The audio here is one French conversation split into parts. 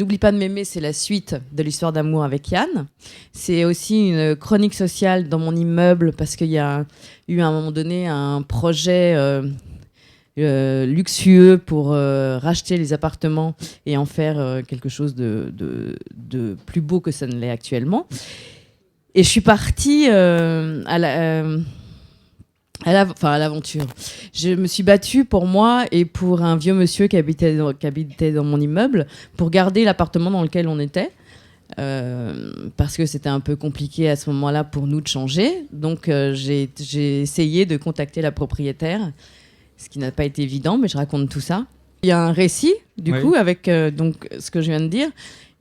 N'oublie pas de m'aimer, c'est la suite de l'histoire d'amour avec Yann. C'est aussi une chronique sociale dans mon immeuble parce qu'il y a eu à un moment donné un projet luxueux pour racheter les appartements et en faire quelque chose de plus beau que ça ne l'est actuellement. Et je suis partie à l'aventure. Je me suis battue pour moi et pour un vieux monsieur qui habitait dans mon immeuble pour garder l'appartement dans lequel on était. Parce que c'était un peu compliqué à ce moment-là pour nous de changer. Donc j'ai essayé de contacter la propriétaire, ce qui n'a pas été évident, mais je raconte tout ça. Il y a un récit, du coup, avec donc, ce que je viens de dire.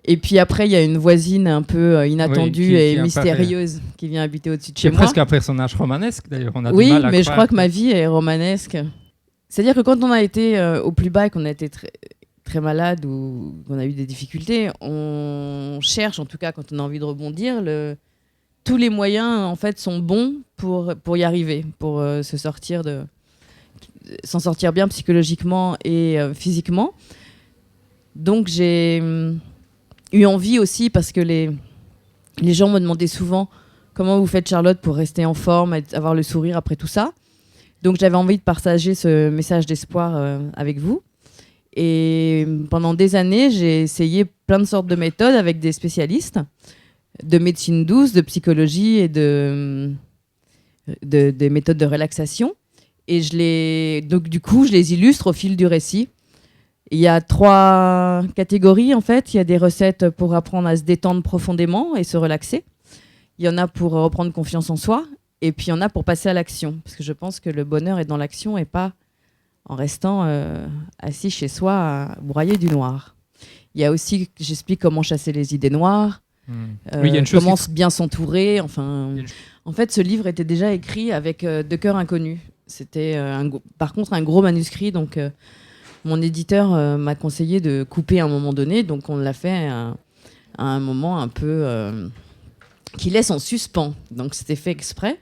Et puis après, il y a une voisine un peu inattendue et mystérieuse qui vient habiter au-dessus de chez moi. C'est presque un personnage romanesque, d'ailleurs. On a oui, du mal à mais croire. Je crois que ma vie est romanesque. C'est-à-dire que quand on a été au plus bas et qu'on a été très malade ou qu'on a eu des difficultés, on cherche, en tout cas quand on a envie de rebondir, tous les moyens en fait sont bons pour y arriver, pour s'en sortir bien psychologiquement et physiquement. Donc j'ai eu envie aussi, parce que les gens me demandaient souvent comment vous faites, Charlotte, pour rester en forme et avoir le sourire après tout ça. Donc j'avais envie de partager ce message d'espoir avec vous. Et pendant des années, j'ai essayé plein de sortes de méthodes avec des spécialistes de médecine douce, de psychologie et des méthodes de relaxation. Et donc du coup, je les illustre au fil du récit. Il y a 3 catégories, en fait. Il y a des recettes pour apprendre à se détendre profondément et se relaxer. Il y en a pour reprendre confiance en soi. Et puis, il y en a pour passer à l'action. Parce que je pense que le bonheur est dans l'action et pas en restant assis chez soi à broyer du noir. Il y a aussi, j'explique comment chasser les idées noires, comment bien s'entourer. Enfin, en fait, ce livre était déjà écrit avec De cœur inconnu. C'était par contre un gros manuscrit, donc... Mon éditeur m'a conseillé de couper à un moment donné, donc on l'a fait à un moment un peu qui laisse en suspens. Donc c'était fait exprès.